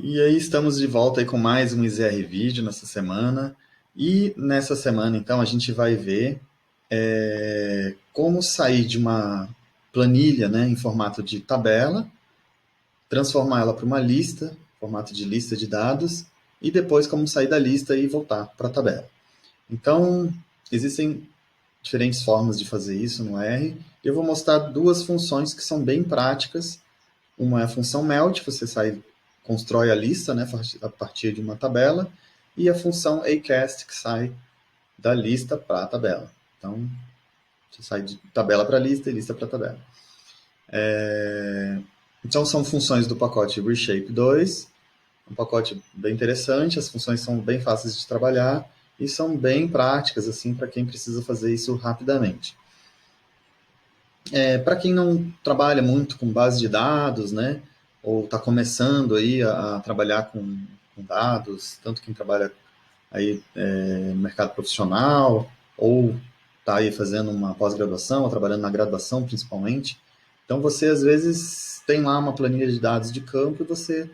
E aí estamos de volta aí com mais um IZR Vídeo nessa semana. E nessa semana, então, a gente vai ver como sair de uma planilha, né, em formato de tabela, transformar ela para uma lista, formato de lista de dados, e depois como sair da lista e voltar para a tabela. Então, existem diferentes formas de fazer isso no R. Eu vou mostrar duas funções que são bem práticas. Uma é a função melt, você constrói a lista, né, a partir de uma tabela, e a função acast, que sai da lista para a tabela. Então, você sai de tabela para lista e lista para tabela. Então, são funções do pacote Reshape 2, um pacote bem interessante, as funções são bem fáceis de trabalhar e são bem práticas assim para quem precisa fazer isso rapidamente. Para quem não trabalha muito com base de dados, né, ou está começando aí a trabalhar com dados, tanto quem trabalha aí no mercado profissional, ou está aí fazendo uma pós-graduação, ou trabalhando na graduação principalmente. Então você às vezes tem lá uma planilha de dados de campo e você,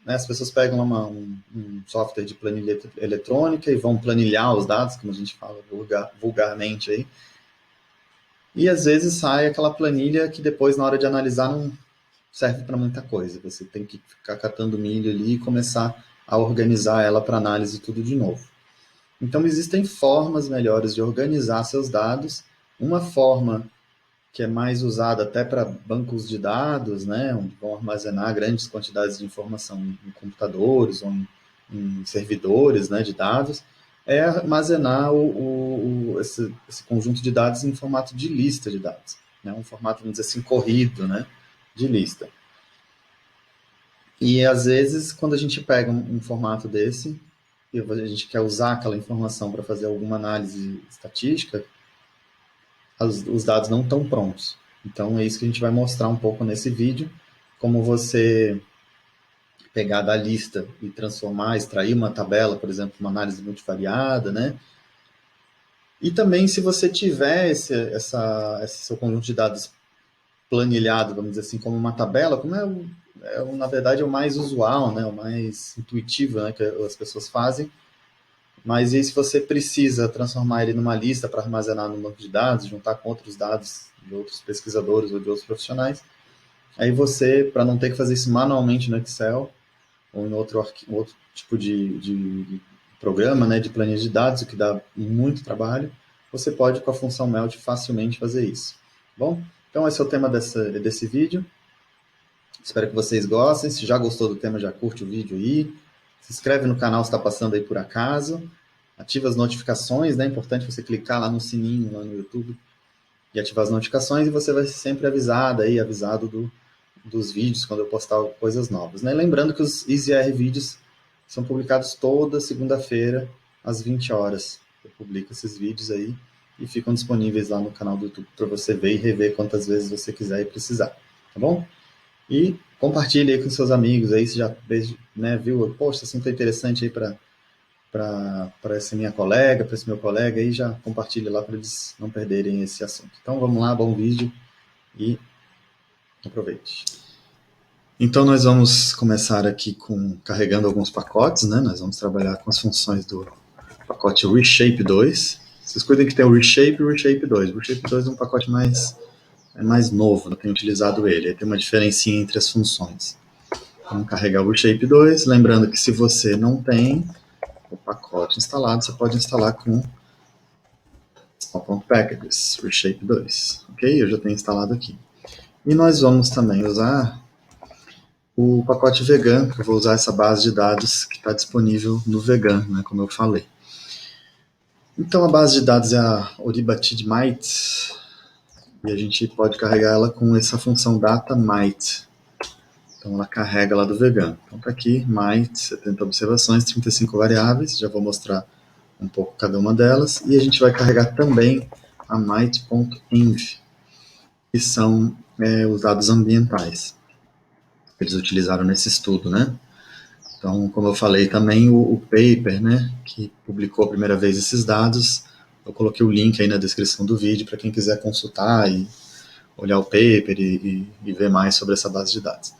né, as pessoas pegam lá um software de planilha eletrônica e vão planilhar os dados, como a gente fala vulgarmente aí, e às vezes sai aquela planilha que depois, na hora de analisar, não serve para muita coisa. Você tem que ficar catando milho ali e começar a organizar ela para análise tudo de novo. Então, existem formas melhores de organizar seus dados. Uma forma que é mais usada até para bancos de dados, né, onde vão armazenar grandes quantidades de informação em computadores ou em servidores, né, de dados, é armazenar esse conjunto de dados em formato de lista de dados, né, um formato, vamos dizer assim, corrido, né, de lista. E às vezes, quando a gente pega um formato desse, e a gente quer usar aquela informação para fazer alguma análise estatística, os dados não estão prontos. Então é isso que a gente vai mostrar um pouco nesse vídeo, como você pegar da lista e transformar, extrair uma tabela, por exemplo, uma análise multivariada, né? E também se você tiver esse seu conjunto de dados planilhado, vamos dizer assim, como uma tabela, como na verdade é o mais usual, né? O mais intuitivo, né? Que as pessoas fazem. Mas e se você precisa transformar ele numa lista para armazenar no banco de dados, juntar com outros dados de outros pesquisadores ou de outros profissionais, aí você, para não ter que fazer isso manualmente no Excel ou em outro tipo de programa, né, de planilha de dados, o que dá muito trabalho, você pode, com a função melt, facilmente fazer isso. Bom, então esse é o tema desse vídeo. Espero que vocês gostem. Se já gostou do tema, já curte o vídeo aí. Se inscreve no canal se está passando aí por acaso. Ativa as notificações, né? É importante você clicar lá no sininho, lá no YouTube, e ativar as notificações, e você vai ser sempre avisado dos vídeos quando eu postar coisas novas, né? Lembrando que os EasyR vídeos são publicados toda segunda-feira, às 20 horas. Eu publico esses vídeos aí e ficam disponíveis lá no canal do YouTube para você ver e rever quantas vezes você quiser e precisar, tá bom? E compartilhe aí com seus amigos aí, se já né, viu, poxa, assunto interessante aí para essa minha colega, para esse meu colega, aí já compartilhe lá para eles não perderem esse assunto. Então vamos lá, bom vídeo e aproveite. Então nós vamos começar aqui carregando alguns pacotes, né? Nós vamos trabalhar com as funções do pacote Reshape 2. Vocês cuidem que tem o Reshape e o Reshape 2. O Reshape 2 é um pacote mais novo, não tenho utilizado ele. Aí tem uma diferencinha entre as funções. Vamos carregar o Reshape 2, lembrando que se você não tem o pacote instalado, você pode instalar com Packages, Reshape 2. Ok? Eu já tenho instalado aqui. E nós vamos também usar o pacote Vegan, que eu vou usar essa base de dados que está disponível no Vegan, né, como eu falei. Então a base de dados é a Oribatid-Mite, e a gente pode carregar ela com essa função data-mite. Então ela carrega lá do Vegan. Então tá aqui, Mite, 70 observações, 35 variáveis, já vou mostrar um pouco cada uma delas, e a gente vai carregar também a mite.env, que são os dados ambientais que eles utilizaram nesse estudo, né? Então, como eu falei também, o paper, né, que publicou a primeira vez esses dados, eu coloquei o link aí na descrição do vídeo para quem quiser consultar e olhar o paper e ver mais sobre essa base de dados.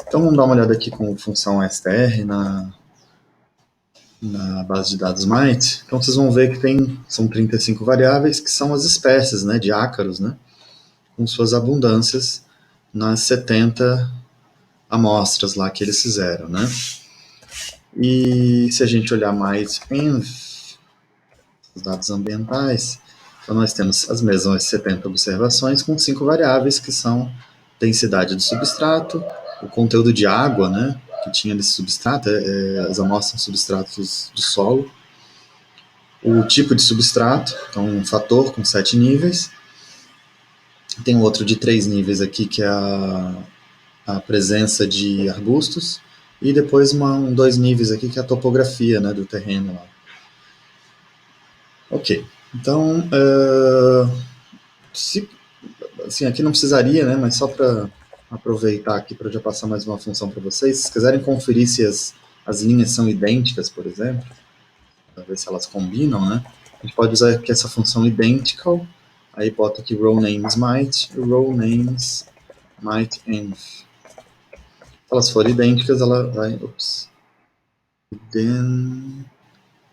Então vamos dar uma olhada aqui com a função str na base de dados MIT. Então vocês vão ver que são 35 variáveis, que são as espécies, né, de ácaros, né, com suas abundâncias nas 70 amostras lá que eles fizeram, né. E se a gente olhar mais em os dados ambientais, então nós temos as mesmas 70 observações com 5 variáveis, que são densidade do substrato, o conteúdo de água, né, que tinha nesse substrato, as amostras substratos de solo, o tipo de substrato, então um fator com 7 níveis, tem um outro de 3 níveis aqui, que é a presença de arbustos, e depois 2 níveis aqui, que é a topografia, né, do terreno lá. Ok, então, assim, aqui não precisaria, né, mas só para aproveitar aqui para já passar mais uma função para vocês, se quiserem conferir se as linhas são idênticas, por exemplo, para ver se elas combinam, né, a gente pode usar aqui essa função identical, aí bota aqui row names might e row names might env. Se elas forem idênticas, ela vai,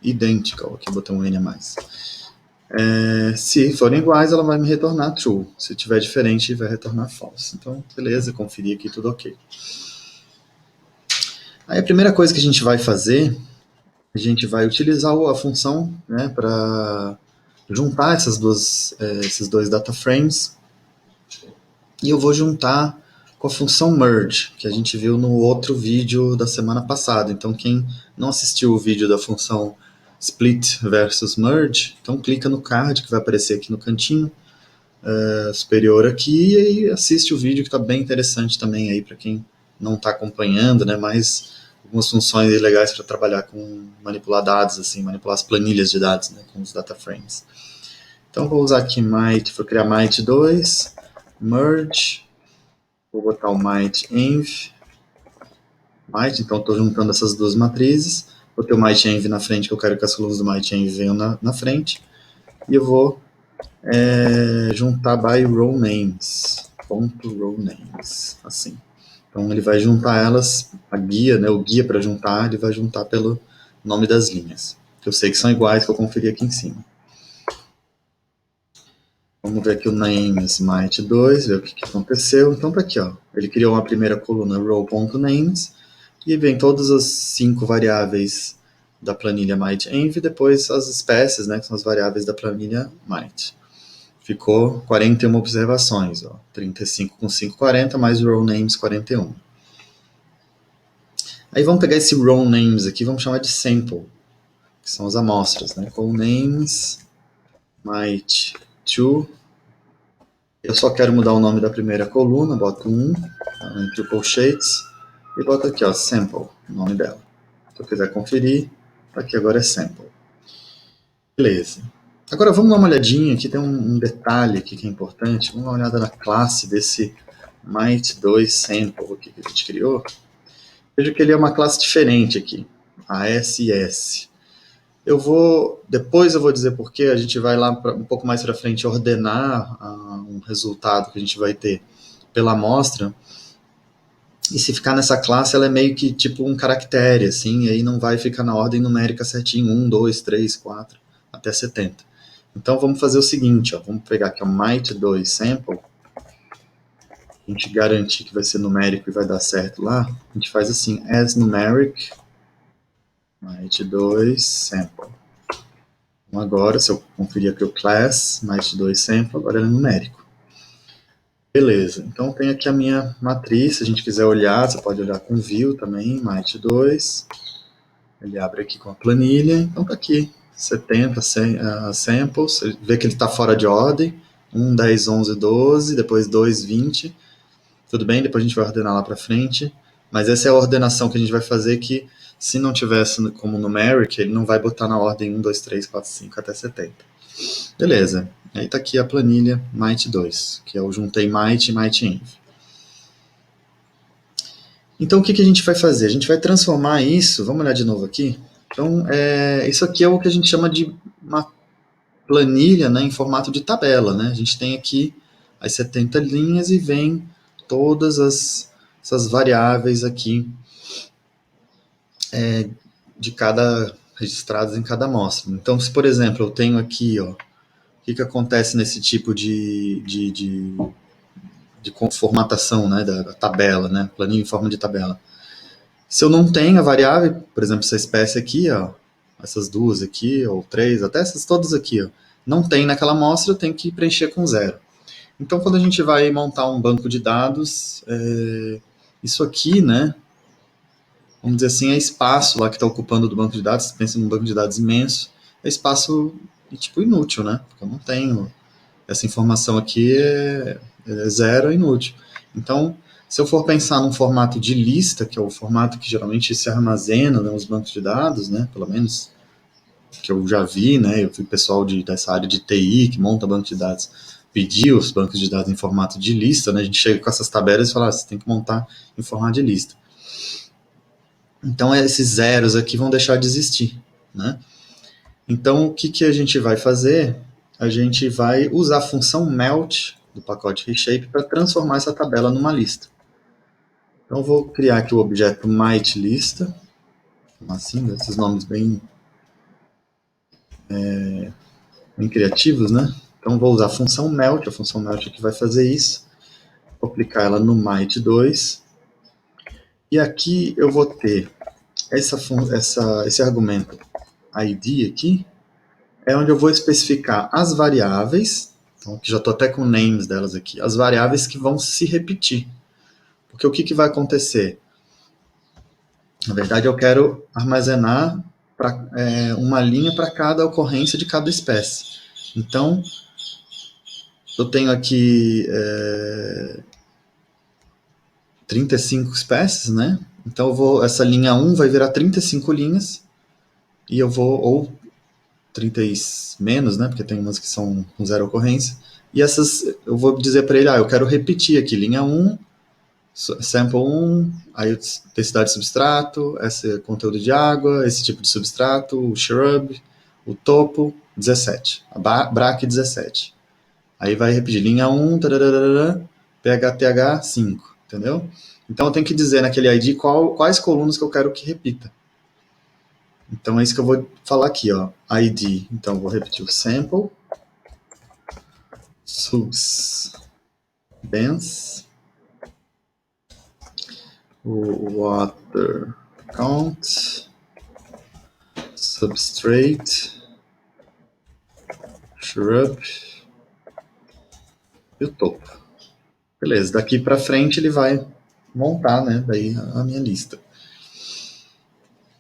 identical, aqui botei um N a mais. Se forem iguais, ela vai me retornar true. Se tiver diferente, vai retornar false. Então, beleza, conferi aqui, tudo ok. Aí a primeira coisa que a gente vai fazer, a gente vai utilizar a função, né, para juntar esses dois data frames, e eu vou juntar com a função merge, que a gente viu no outro vídeo da semana passada. Então, quem não assistiu o vídeo da função split versus merge, então clica no card que vai aparecer aqui no cantinho superior aqui e assiste o vídeo, que está bem interessante também aí para quem não está acompanhando, né, mas algumas funções legais para trabalhar com manipular dados, assim, manipular as planilhas de dados, né, com os data frames. Então vou usar aqui might, vou criar might2, merge, vou botar o might env, might, então estou juntando essas duas matrizes, vou ter o might env na frente, que eu quero que as colunas do might env venham na frente, e eu vou juntar by row names, ponto row names, assim. Então ele vai juntar elas, a guia, né, o guia para juntar, ele vai juntar pelo nome das linhas, que eu sei que são iguais, que eu conferi aqui em cima. Vamos ver aqui o names might2, ver o que aconteceu. Então tá aqui, ó, ele criou uma primeira coluna row.names, e vem todas as 5 variáveis da planilha might-env, e depois as espécies, né, que são as variáveis da planilha might. Ficou 41 observações, ó, 35 com 5, 40, mais row names 41. Aí vamos pegar esse row names aqui, vamos chamar de sample, que são as amostras, né? Row names might 2. Eu só quero mudar o nome da primeira coluna, boto 1 entre colchetes e boto aqui, ó, sample, o nome dela. Se eu quiser conferir, tá aqui agora é sample. Beleza. Agora vamos dar uma olhadinha, aqui tem um detalhe aqui que é importante, vamos dar uma olhada na classe desse might2 sample aqui que a gente criou. Veja que ele é uma classe diferente aqui, a SS. Depois eu vou dizer porque a gente vai lá um pouco mais para frente ordenar um resultado que a gente vai ter pela amostra. E se ficar nessa classe, ela é meio que tipo um caractere, assim, e aí não vai ficar na ordem numérica certinho, 1, 2, 3, 4, até 70. Então vamos fazer o seguinte, ó, vamos pegar aqui o might2 sample, a gente garantir que vai ser numérico e vai dar certo lá, a gente faz assim, as numeric, might2 sample. Então agora, se eu conferir aqui o class, might2 sample, agora ele é numérico. Beleza, então tem aqui a minha matriz, se a gente quiser olhar, você pode olhar com view também, might2, ele abre aqui com a planilha, então tá aqui, 70 samples, ele vê que ele está fora de ordem, 1, 10, 11, 12, depois 2, 20, tudo bem, depois a gente vai ordenar lá para frente, mas essa é a ordenação que a gente vai fazer, que se não tivesse como numeric, ele não vai botar na ordem 1, 2, 3, 4, 5 até 70. Beleza, aí tá aqui a planilha might2, que eu juntei might e might-env. Então o que a gente vai fazer? A gente vai transformar isso, vamos olhar de novo aqui. Então isso aqui é o que a gente chama de uma planilha, né, em formato de tabela, né? A gente tem aqui as 70 linhas e vem todas as essas variáveis aqui de cada registradas em cada amostra. Então, se por exemplo eu tenho aqui, ó, o que acontece nesse tipo de formatação, né, da tabela, né, planilha em forma de tabela. Se eu não tenho a variável, por exemplo, essa espécie aqui, ó, essas duas aqui, ou três, até essas todas aqui, ó, não tem naquela amostra, eu tenho que preencher com zero. Então, quando a gente vai montar um banco de dados, isso aqui, né, vamos dizer assim, é espaço lá que está ocupando do banco de dados, você pensa num banco de dados imenso, é espaço, tipo, inútil, né, porque eu não tenho, essa informação aqui é zero, é inútil. Então, se eu for pensar num formato de lista, que é o formato que geralmente se armazena nos bancos de dados, né, pelo menos que eu já vi, né, eu vi pessoal dessa área de TI que monta banco de dados, pedir os bancos de dados em formato de lista, né, a gente chega com essas tabelas e fala, você tem que montar em formato de lista. Então, esses zeros aqui vão deixar de existir, né? Então, o que a gente vai fazer? A gente vai usar a função melt do pacote reshape para transformar essa tabela numa lista. Então, eu vou criar aqui o objeto myLista, assim, esses nomes bem criativos, né? Então, vou usar a função melt que vai fazer isso. Vou aplicar ela no myT2. E aqui eu vou ter esse argumento id aqui, é onde eu vou especificar as variáveis, então aqui já estou até com names delas aqui, as variáveis que vão se repetir. Porque o que vai acontecer? Na verdade, eu quero armazenar uma linha para cada ocorrência de cada espécie. Então, eu tenho aqui 35 espécies, né? Então, essa linha 1 vai virar 35 linhas, e eu vou, ou 30 e menos, né? Porque tem umas que são com zero ocorrência. E essas, eu vou dizer para ele, eu quero repetir aqui, linha 1, sample 1, aí densidade de substrato, esse conteúdo de água, esse tipo de substrato, o shrub, o topo, 17, a BRAC 17. Aí vai repetir linha 1, tararara, PHTH 5, entendeu? Então eu tenho que dizer naquele ID quais colunas que eu quero que repita. Então é isso que eu vou falar aqui, ó. ID. Então eu vou repetir o sample, subs, dense, o water count, substrate, shrub e o topo. Beleza, daqui para frente ele vai montar, né, daí a minha lista.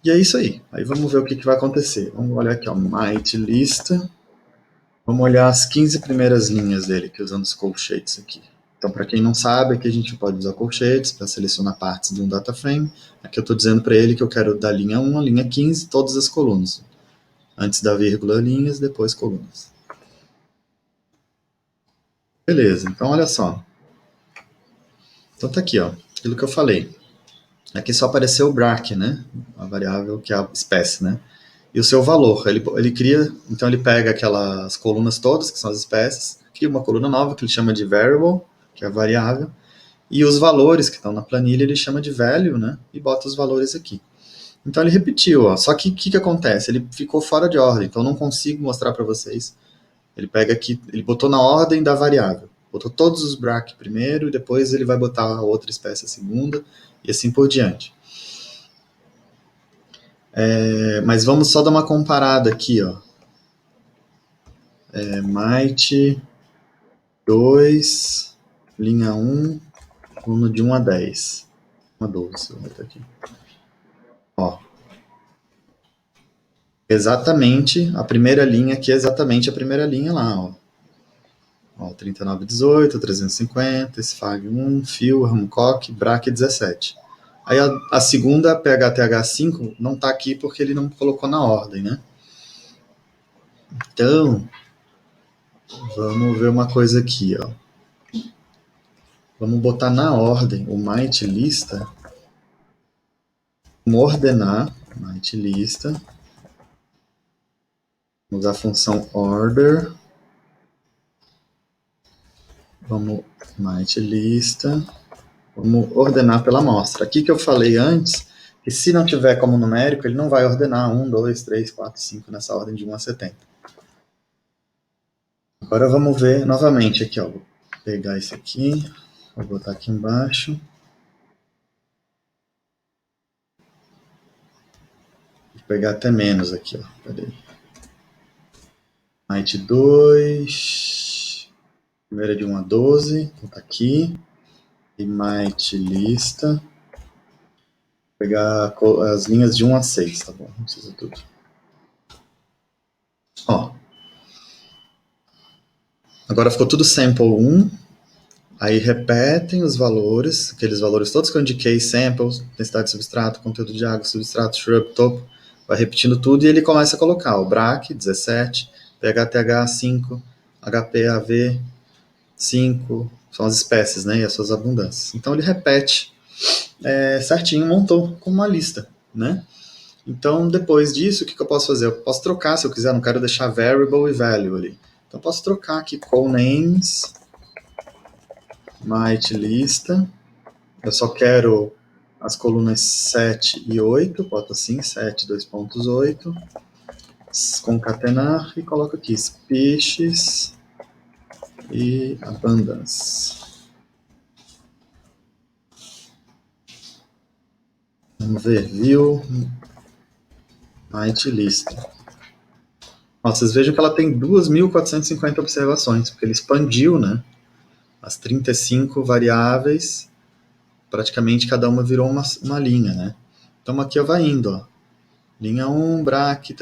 E é isso aí. Aí vamos ver o que vai acontecer. Vamos olhar aqui, ó, myLista. Vamos olhar as 15 primeiras linhas dele, que usando os colchetes aqui. Então, para quem não sabe, aqui a gente pode usar colchetes para selecionar partes de um data frame. Aqui eu estou dizendo para ele que eu quero da linha 1 à linha 15, todas as colunas. Antes da vírgula, linhas, depois colunas. Beleza, então olha só. Então tá aqui, ó, aquilo que eu falei. Aqui só apareceu o BRAC, né? A variável que é a espécie, né? E o seu valor. Ele cria, então ele pega aquelas colunas todas, que são as espécies, cria uma coluna nova que ele chama de variable, que é a variável, e os valores que estão na planilha ele chama de value, né? E bota os valores aqui. Então ele repetiu, ó. Só que o que acontece? Ele ficou fora de ordem, então eu não consigo mostrar para vocês. Ele pega aqui, ele botou na ordem da variável. Botou todos os BRAC primeiro, e depois ele vai botar a outra espécie a segunda, e assim por diante. Mas vamos só dar uma comparada aqui, ó. Might 2, linha 1, coluna de 1 a 10. 1 a 12, vou botar aqui. Ó. Exatamente, a primeira linha aqui é exatamente a primeira linha lá, ó. Ó, 3918, 350, SFAG 1, Fio, Hancock, BRAC 17. Aí a segunda, PHTH5, não está aqui porque ele não colocou na ordem, né? Então, vamos ver uma coisa aqui, ó. Vamos botar na ordem o myLista. Vamos ordenar myLista. Vamos usar a função order. Vamos myLista. Vamos ordenar pela amostra. Aqui que eu falei antes, que se não tiver como numérico, ele não vai ordenar 1, 2, 3, 4, 5 nessa ordem de 1 a 70. Agora vamos ver novamente aqui, ó. Vou pegar esse aqui, vou botar aqui embaixo. Vou pegar até menos aqui, ó. Peraí. Might 2. Primeira de 1 a 12. Então tá aqui. E Might lista. Vou pegar as linhas de 1 a 6, tá bom? Não precisa tudo. Ó. Agora ficou tudo sample 1. Aí repetem os valores, aqueles valores todos que eu indiquei, samples, densidade de substrato, conteúdo de água, substrato, shrub, topo, vai repetindo tudo e ele começa a colocar o BRAC, 17, PHTH, 5, HPAV, 5, são as espécies, né, e as suas abundâncias. Então ele repete certinho, montou com uma lista, né? Então depois disso, o que eu posso fazer? Eu posso trocar se eu quiser, não quero deixar variable e value ali. Então eu posso trocar aqui call names, Might lista. Eu só quero as colunas 7 e 8, boto assim, 7, 2.8, concatenar e coloco aqui species e abundance. Vamos ver, view, Might lista. Ó, vocês vejam que ela tem 2.450 observações, porque ele expandiu, né? As 35 variáveis, praticamente cada uma virou uma linha, né? Então aqui vai indo, ó. Linha 1, BRAC,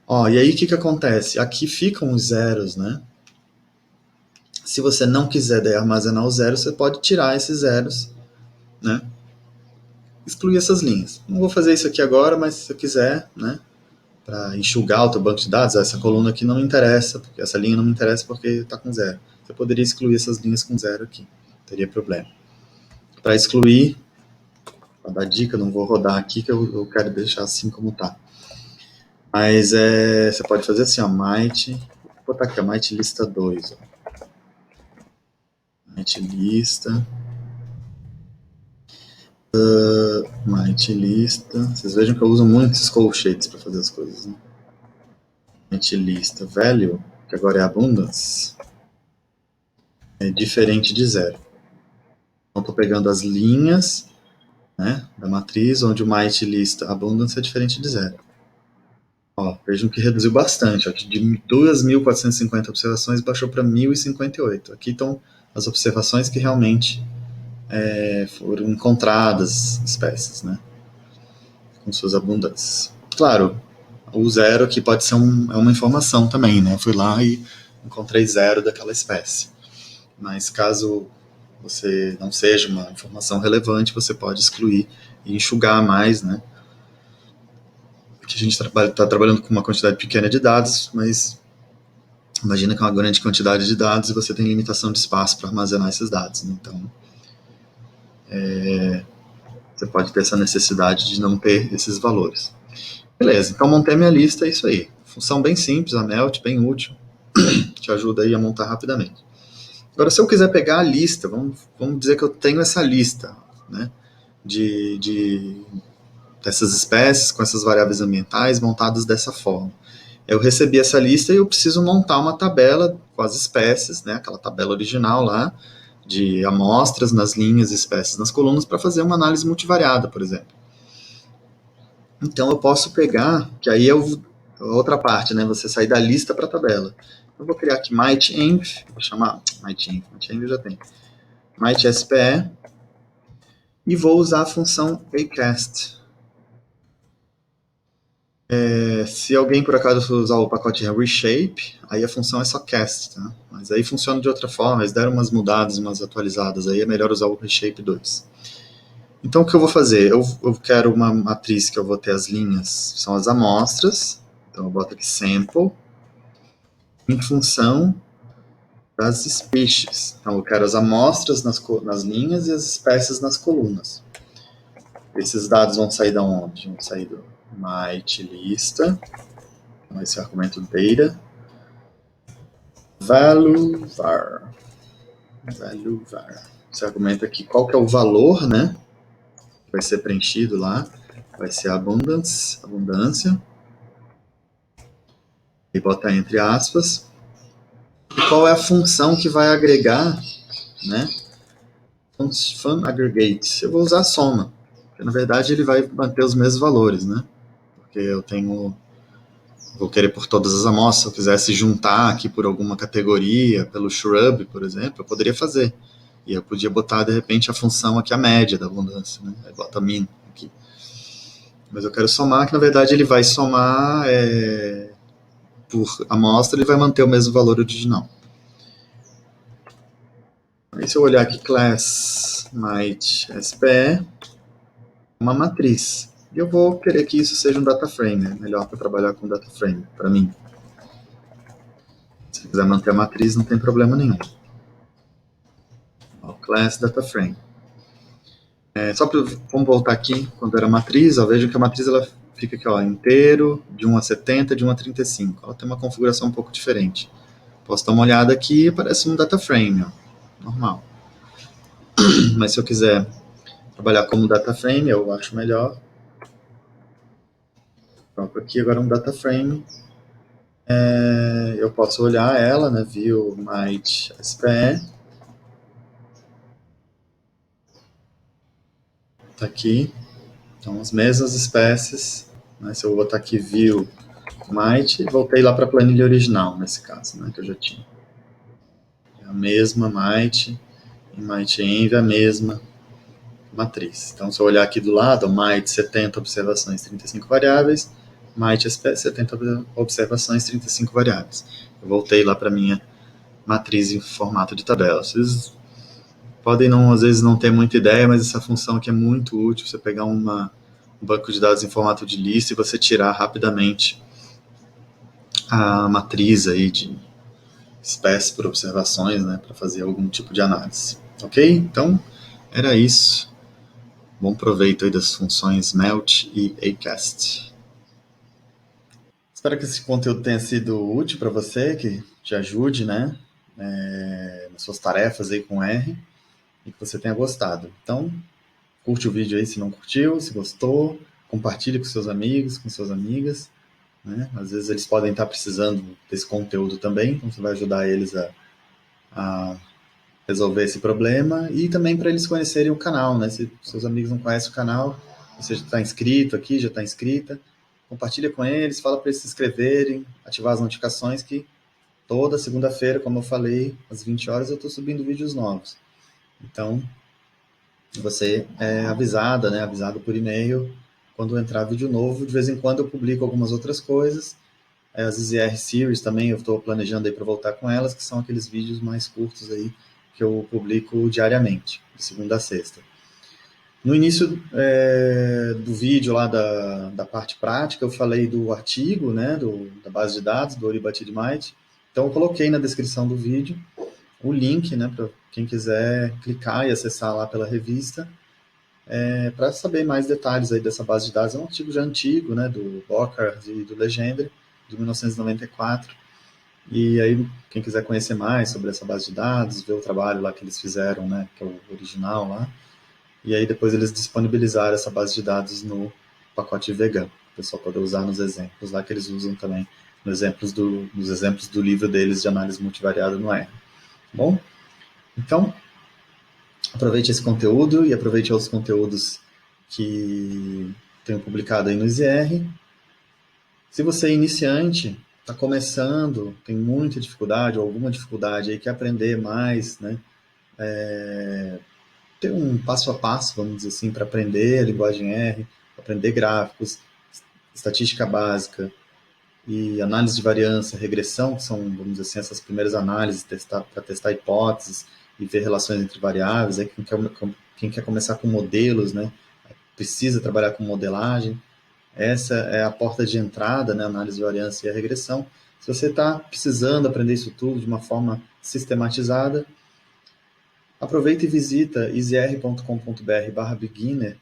ó, e aí o que acontece? Aqui ficam os zeros, né? Se você não quiser daí armazenar os zeros, você pode tirar esses zeros, né? Excluir essas linhas. Não vou fazer isso aqui agora, mas se eu quiser, né? Para enxugar o teu banco de dados, essa coluna aqui não me interessa, porque essa linha não me interessa porque está com zero. Você poderia excluir essas linhas com zero aqui, não teria problema. Para excluir, para dar dica, não vou rodar aqui que eu quero deixar assim como está. Mas você pode fazer assim, ó, Might, vou botar aqui, ó, Might lista 2, ó. Might lista, Might lista, vocês vejam que eu uso muito esses colchetes para fazer as coisas, né? Might lista value, que agora é abundance, é diferente de zero. Então estou pegando as linhas, né, da matriz, onde o Might lista abundance é diferente de zero. Ó, vejam que reduziu bastante, ó, de 2.450 observações baixou para 1.058. Aqui estão as observações que realmente foram encontradas espécies, né, com suas abundâncias. Claro, o zero aqui pode ser uma informação também, né, fui lá e encontrei zero daquela espécie. Mas caso você não seja uma informação relevante, você pode excluir e enxugar mais, né, porque a gente está trabalhando com uma quantidade pequena de dados, mas imagina que é uma grande quantidade de dados e você tem limitação de espaço para armazenar esses dados, né? Então você pode ter essa necessidade de não ter esses valores. Beleza, então montei minha lista, é isso aí. Função bem simples, a melt, bem útil, te ajuda aí a montar rapidamente. Agora, se eu quiser pegar a lista, vamos dizer que eu tenho essa lista, né, dessas espécies com essas variáveis ambientais montadas dessa forma. Eu recebi essa lista e eu preciso montar uma tabela com as espécies, né, aquela tabela original lá, de amostras nas linhas, espécies nas colunas, para fazer uma análise multivariada, por exemplo. Então eu posso pegar, que aí é a outra parte, né, você sair da lista para a tabela. Eu vou criar aqui MightEnv, vou chamar MightEnv eu já tenho, MightSPE, e vou usar a função acast. Se alguém por acaso usar o pacote reshape, aí a função é só cast, tá? Mas aí funciona de outra forma, eles deram umas mudadas, umas atualizadas, aí é melhor usar o reshape 2. Então o que eu vou fazer? Eu quero uma matriz que eu vou ter as linhas, são as amostras, então eu boto aqui sample, em função das species. Então eu quero as amostras nas linhas e as espécies nas colunas. Esses dados vão sair da onde? Vão sair do Might lista, então esse é o argumento data, value var. value var. Você argumenta aqui qual que é o valor, né? Que vai ser preenchido lá. Vai ser abundância. E botar entre aspas. E qual é a função que vai agregar, né? Fun aggregate. Eu vou usar soma. Porque, na verdade, ele vai manter os mesmos valores, né? Porque eu vou querer por todas as amostras. Se eu quisesse juntar aqui por alguma categoria, pelo shrub, por exemplo, eu poderia fazer. E eu podia botar, de repente, a função aqui, a média da abundância, né? Aí bota min aqui. Mas eu quero somar, que na verdade ele vai somar por amostra, ele vai manter o mesmo valor original. Aí se eu olhar aqui, class might SPE, uma matriz. E eu vou querer que isso seja um data frame, né? Melhor para trabalhar com data frame, para mim. Se quiser manter a matriz, não tem problema nenhum. Ó, class data frame. Vamos voltar aqui, quando era matriz, ó, vejam que a matriz ela fica aqui, ó, inteiro, de 1 a 70, de 1 a 35. Ela tem uma configuração um pouco diferente. Posso dar uma olhada aqui, aparece um data frame, ó, normal. Mas se eu quiser trabalhar como data frame, eu acho melhor. Coloco aqui agora um data frame. Eu posso olhar ela, né, view might SPE. Tá aqui. Então, as mesmas espécies. Né, se eu botar aqui view might, voltei lá para a planilha original, nesse caso, né, que eu já tinha. A mesma might, e might env a mesma matriz. Então, se eu olhar aqui do lado, might 70 observações, 35 variáveis, might 70 observações, 35 variáveis. Eu voltei lá para minha matriz em formato de tabela. Vocês podem, não, às vezes, não ter muita ideia, mas essa função aqui é muito útil. Você pegar um banco de dados em formato de lista e você tirar rapidamente a matriz aí de espécie por observações, né, para fazer algum tipo de análise. Ok? Então, era isso. Bom proveito aí das funções melt e acast. Espero que esse conteúdo tenha sido útil para você, que te ajude, né, nas suas tarefas aí com R, e que você tenha gostado. Então, curte o vídeo aí se não curtiu, se gostou, compartilhe com seus amigos, com suas amigas, né? Às vezes eles podem estar precisando desse conteúdo também, então você vai ajudar eles a resolver esse problema e também para eles conhecerem o canal, né? Se seus amigos não conhecem o canal, você já está inscrito aqui, já está inscrita, compartilha com eles, fala para eles se inscreverem, ativar as notificações que toda segunda-feira, como eu falei, às 20 horas eu estou subindo vídeos novos. Então, você é avisada, né? Avisado por e-mail quando entrar vídeo novo. De vez em quando eu publico algumas outras coisas. As EZR Series também eu estou planejando aí para voltar com elas, que são aqueles vídeos mais curtos aí que eu publico diariamente, de segunda a sexta. No início do vídeo lá da parte prática, eu falei do artigo, né, da base de dados, do Oribatidmite. Então, eu coloquei na descrição do vídeo o link, né, para quem quiser clicar e acessar lá pela revista, para saber mais detalhes aí dessa base de dados. É um artigo já antigo, né, do Bocard e do Legendre, de 1994. E aí, quem quiser conhecer mais sobre essa base de dados, ver o trabalho lá que eles fizeram, né, que é o original lá, e aí depois eles disponibilizaram essa base de dados no pacote Vegan, o pessoal poder usar nos exemplos lá que eles usam também, nos exemplos do livro deles de análise multivariada no R. Bom, então, aproveite esse conteúdo e aproveite outros conteúdos que tenho publicado aí no IZR. Se você é iniciante, está começando, tem muita dificuldade ou alguma dificuldade aí, quer aprender mais, né? Ter um passo a passo, vamos dizer assim, para aprender a linguagem R, aprender gráficos, estatística básica e análise de variância, regressão, que são, vamos dizer assim, essas primeiras análises para testar hipóteses e ver relações entre variáveis. Aí quem quer começar com modelos, né, precisa trabalhar com modelagem. Essa é a porta de entrada, né, análise de variância e a regressão. Se você está precisando aprender isso tudo de uma forma sistematizada, aproveita e visita easyr.com.br/beginner,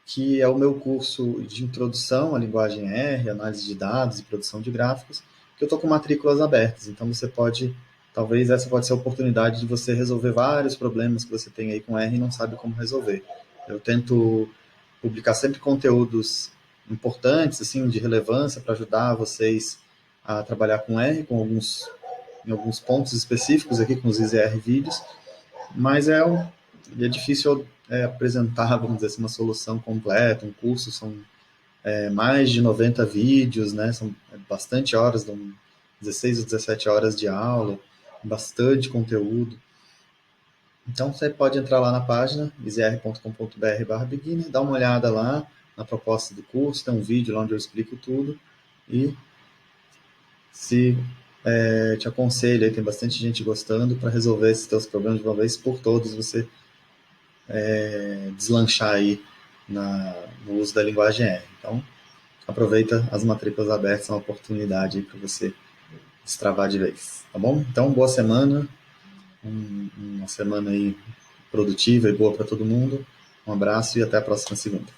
que é o meu curso de introdução à linguagem R, análise de dados e produção de gráficos, que eu estou com matrículas abertas. Então, você pode talvez essa pode ser a oportunidade de você resolver vários problemas que você tem aí com R e não sabe como resolver. Eu tento publicar sempre conteúdos importantes, assim, de relevância para ajudar vocês a trabalhar com R, em alguns pontos específicos aqui com os IZR vídeos, mas é difícil apresentar, vamos dizer assim, uma solução completa, um curso, são mais de 90 vídeos, né, são bastante horas, 16 ou 17 horas de aula, bastante conteúdo. Então você pode entrar lá na página izr.com.br/beginner, dar uma olhada lá na proposta do curso, tem um vídeo lá onde eu explico tudo e se te aconselho, aí tem bastante gente gostando para resolver esses teus problemas de uma vez por todas, você deslanchar aí no uso da linguagem R. Então, aproveita as matrículas abertas, é uma oportunidade para você destravar de vez, tá bom? Então, boa semana, uma semana aí produtiva e boa para todo mundo. Um abraço e até a próxima segunda.